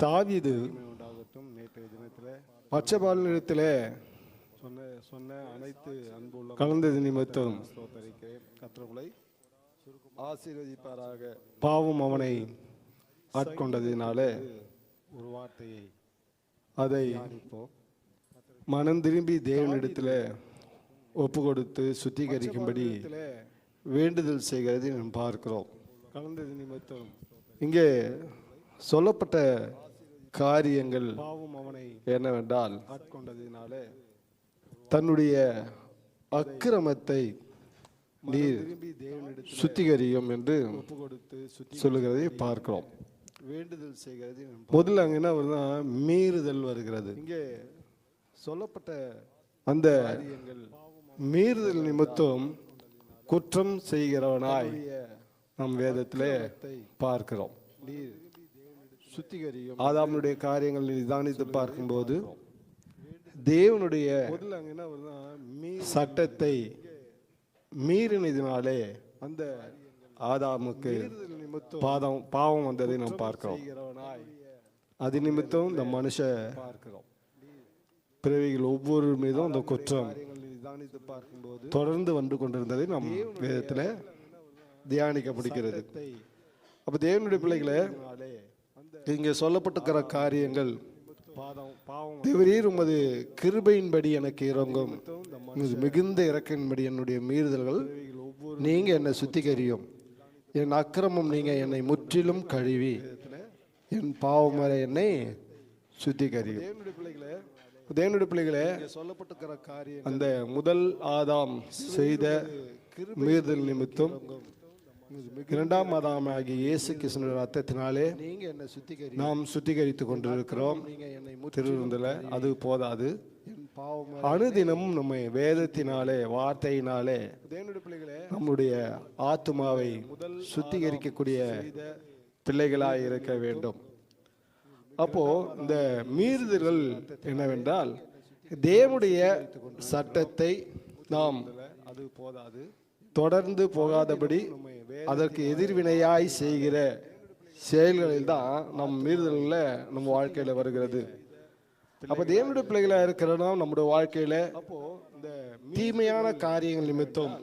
தாவீது பச்சைபாலிடத்திலே சொன்ன அனைத்து அன்புள்ள கலந்தது நிமித்தம் கர்த்தர்களை ஆசீர்வதிப்பாராக. பாவம் அவனை ஆட்கொண்டதினாலே ஒரு வார்த்தையை அதை மனம் திரும்பி தேவனிடத்தில் ஒப்பு கொடுத்து சுத்திகரிக்கும்படி வேண்டுதல் செய்கிறது நாம் பார்க்கிறோம். கலந்தது நிமித்தம் இங்கே சொல்லப்பட்ட காரியங்கள் பாவம் அவனை என்னவென்றால், ஆட்கொண்டதினாலே தன்னுடைய அக்கிரமத்தை நீர் சுத்திகரியும் என்று ஒப்பு கொடுத்து சொல்லுகிறதை பார்க்கிறோம். வேண்டுதல் செய்கிறது. முதல்ல அங்க என்ன வருதுன்னா, மீறுதல் வருகிறது. இங்கே சொல்லப்பட்ட அந்த மீறுதல் நிமித்தம் குற்றம் செய்கிறவனாய் நம் வேதத்திலே பார்க்கிறோம். நீர் சுத்திகரியும். ஆதாமுடைய காரியங்கள் நிதானித்து பார்க்கும்போது தேவனுடைய முதல்ல அங்க என்ன வருதுன்னா, சட்டத்தை மீறினதினாலே அந்த ஆதாமுக்கு நிமித்தம் பாவம் வந்ததை நாம் பார்க்கிறோம். அது நிமித்தம் இந்த மனுஷ பார்க்கிறோம். பிறவிகள் ஒவ்வொரு மீதும் அந்த குற்றம் நிதானித்து பார்க்கும்போது தொடர்ந்து வந்து கொண்டிருந்ததை நம் வேதத்தில் தியானிக்கப்படுகிறது. அப்ப தேவனுடைய பிள்ளைகளே, இங்கே சொல்லப்பட்டிருக்கிற காரியங்கள், தேவரீர் உமது கிருபையின்படி எனக்கு இறங்கும், மிகுந்த இறக்கின்படி என்னுடைய மீறுதல்கள் நீங்க என்னை சுத்திகரியும், என் அக்கிரமம் நீங்க என்னை முற்றிலும் கழுவி, என் பாவமறை என்னை சுத்திகரியும். தேவனுடைய பிள்ளைகளே, சொல்லப்பட்டிருக்கிற காரியம் அந்த முதல் ஆதாம் செய்த மீறுதல் நிமித்தம் இரண்டாம் ஆதாம் ஆகிய இயேசு கிறிஸ்துவின் ரத்தத்தினாலே நீங்க என்ன சுத்திகரி நாம் சுத்திகரித்துக் கொண்டிருக்கிறோம். திருவிருந்தில அது போதாது, அனுதினமும் நம்ம வேதத்தினாலே வார்த்தையினாலே நம்முடைய ஆத்துமாவை சுத்திகரிக்கக்கூடிய பிள்ளைகளாய் இருக்க வேண்டும். அப்போ இந்த மீறுதல்கள் என்னவென்றால், தேவனுடைய சட்டத்தை நாம் அது போதாது தொடர்ந்து போகாதபடி அதற்கு எதிர்வினையாய் செய்கிற செயல்களில் தான் நம் மீறுதல்ல நம்ம வாழ்க்கையில வருகிறது. அப்ப தேவனுடைய பிள்ளைகளா இருக்கிறோம். நம்முடைய வாழ்க்கையில தீமையான காரியங்கள் நிமித்தம்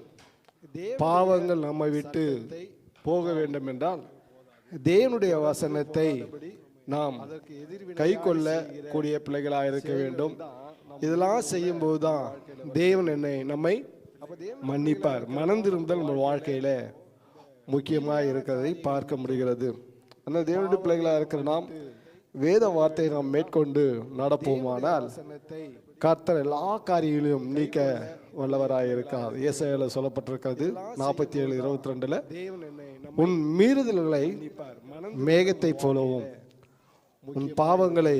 பாவங்கள் நம்மை விட்டு போக வேண்டும் என்றால், தேவனுடைய வசனத்தை நாம் கை கொள்ள கூடிய பிள்ளைகளாக இருக்க வேண்டும். இதெல்லாம் செய்யும் போதுதான் தேவன் நம்மை மன்னிப்பார். மனம் திரும்புதல் நம்ம வாழ்க்கையில முக்கியமாக இருக்கிறதை பார்க்க முடிகிறது. அந்த தேவனுடைய பிள்ளைகளாக இருக்கிற நாம் வேத வார்த்தையை நாம் மேற்கொண்டு நடப்போமானால் கர்த்தர் எல்லா காரியங்களையும் நீக்க வல்லவராக இருக்கார். ஏசாயால சொல்லப்பட்டிருக்கிறது 47:22, உன் மீறுதல்களை மேகத்தை போலவும் உன் பாவங்களை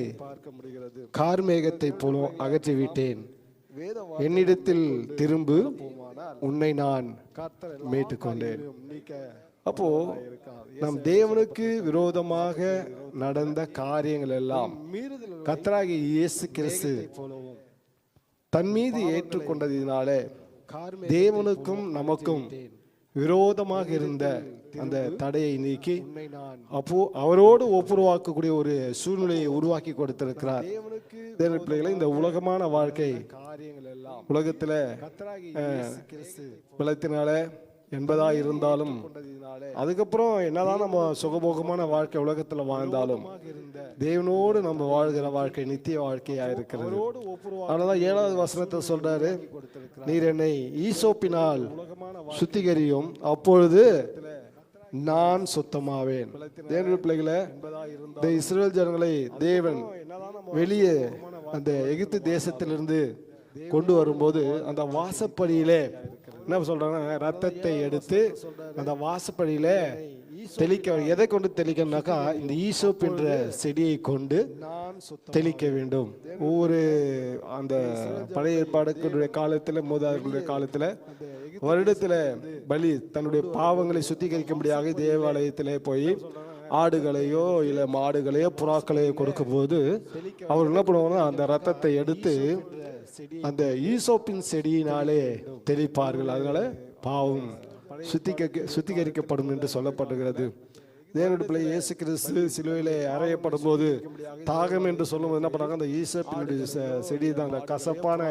கார்மேகத்தை போலவும் அகற்றிவிட்டேன், என்னிடத்தில் திரும்பு, உன்னை நான் மீட்டுக்கொண்டேன். அப்போ நம் தேவனுக்கு விரோதமாக நடந்த காரியங்கள் எல்லாம் கர்த்தராகிய இயேசு கிறிஸ்து தன் மீது ஏற்றுக்கொண்டதினாலே தேவனுக்கும் நமக்கும் விரோதமாக இருந்த அந்த தடையை நீக்கி அப்போ அவரோடு ஒப்புரவாக்கக்கூடிய ஒரு சூழ்நிலையை உருவாக்கி கொடுத்திருக்கிறார். தேவனுடைய பிள்ளைகளை, இந்த உலகமான வாழ்க்கை உலகத்துல பலத்தினால என்பதா இருந்தாலும், அதுக்கப்புறம் என்னதான் நம்ம சுகபோகமான வாழ்க்கை உலகத்துல வாழ்ந்தாலும், தேவனோடு நம்ம வாழ்கிற வாழ்க்கை நித்திய வாழ்க்கையா இருக்கிறது. அதனாலதான் 7வது வசனத்தை சொல்றாரு, நீர் என்னை ஈசோப்பினால் சுத்திகரியும், அப்பொழுது நான் சுத்தமாவேன். தேவனுடைய பிள்ளைகளை, இந்த இஸ்ரவேல் ஜனங்களை தேவன் வெளியே அந்த எகிப்து தேசத்திலிருந்து கொண்டு வரும்போது அந்த வாசப்படியிலே என்ன சொல்றாங்கன்னா, ரத்தத்தை எடுத்து அந்த வாசப்படியில தெளிக்க. எதை கொண்டு தெளிக்கனாக்கா, இந்த ஈசோப் என்ற செடியை கொண்டு தெளிக்க வேண்டும். ஒவ்வொரு அந்த பழைய ஏற்பாடுகளுடைய காலத்துல, மூதாதையர்களுடைய காலத்துல வருடத்துல பலி தன்னுடைய பாவங்களை சுத்திகரிக்கும்படியாக தேவாலயத்திலே போய் ஆடுகளையோ இல்ல மாடுகளையோ புறாக்களையோ கொடுக்கும் போது அவர் என்ன பண்ணுவாங்கன்னா, அந்த ரத்தத்தை எடுத்து அந்த ஈசோப்பின் செடியினாலே தெளிப்பார்கள். அதனால பாவம் சுத்திகரிக்கப்படும் என்று சொல்லப்படுகிறது. தேவனுடைய பிள்ளை இயேசு கிறிஸ்து சிலுவையிலே அறையப்படும் போது தாகம் என்று சொல்லும்போது என்ன பண்ணாங்க, அந்த ஈசப்பினுடைய செடி தான், அந்த கசப்பான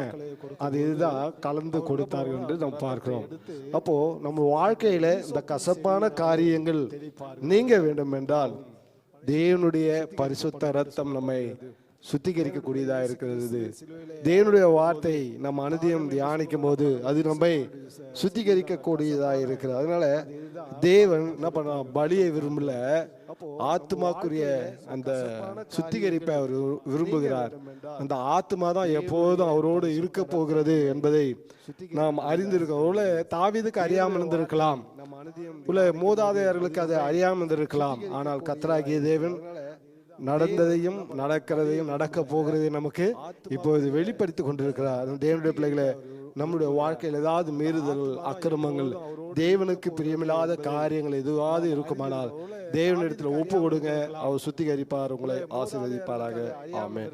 அது இதுதான் கலந்து கொடுத்தார்கள் என்று நாம் பார்க்கிறோம். அப்போ நம்ம வாழ்க்கையில இந்த கசப்பான காரியங்கள் நீங்க வேண்டும் என்றால் தேவனுடைய பரிசுத்த ரத்தம் நம்மை சுத்திகரிக்கக்கூடியதா இருக்கிறது. தேவனுடைய வார்த்தை நம்ம அனுதினம் தியானிக்கும் போது அது நம்மை சுத்திகரிக்கக்கூடியதா இருக்கிறது. அதனால தேவன் என்ன பண்ண, பலியை விரும்பல, ஆத்மாக்குரிய அந்த சுத்திகரிப்பை அவர் விரும்புகிறார். அந்த ஆத்மா தான் எப்போதும் அவரோடு இருக்க போகிறது என்பதை நாம் அறிந்திருக்கிறோம். தாவீதுக்கு அறியாமல் இருந்திருக்கலாம், உள்ள மூதாதையர்களுக்கு அது அறியாமல் இருந்திருக்கலாம். ஆனால் கர்த்தராகிய தேவன் நடந்ததையும் நடக்கிறதையும் நடக்க போகிறதையும் நமக்கு இப்போது வெளிப்படுத்தி கொண்டிருக்கிறார். தேவனுடைய பிள்ளைகளை, நம்முடைய வாழ்க்கையில் ஏதாவது மீறுதல், அக்கிரமங்கள், தேவனுக்கு பிரியமில்லாத காரியங்கள் எதுவாவது இருக்குமானால் தேவனிடத்தில் ஒப்பு கொடுங்க, அவர் சுத்திகரிப்பார், உங்களை ஆசீர்வதிப்பாராக. ஆமென்.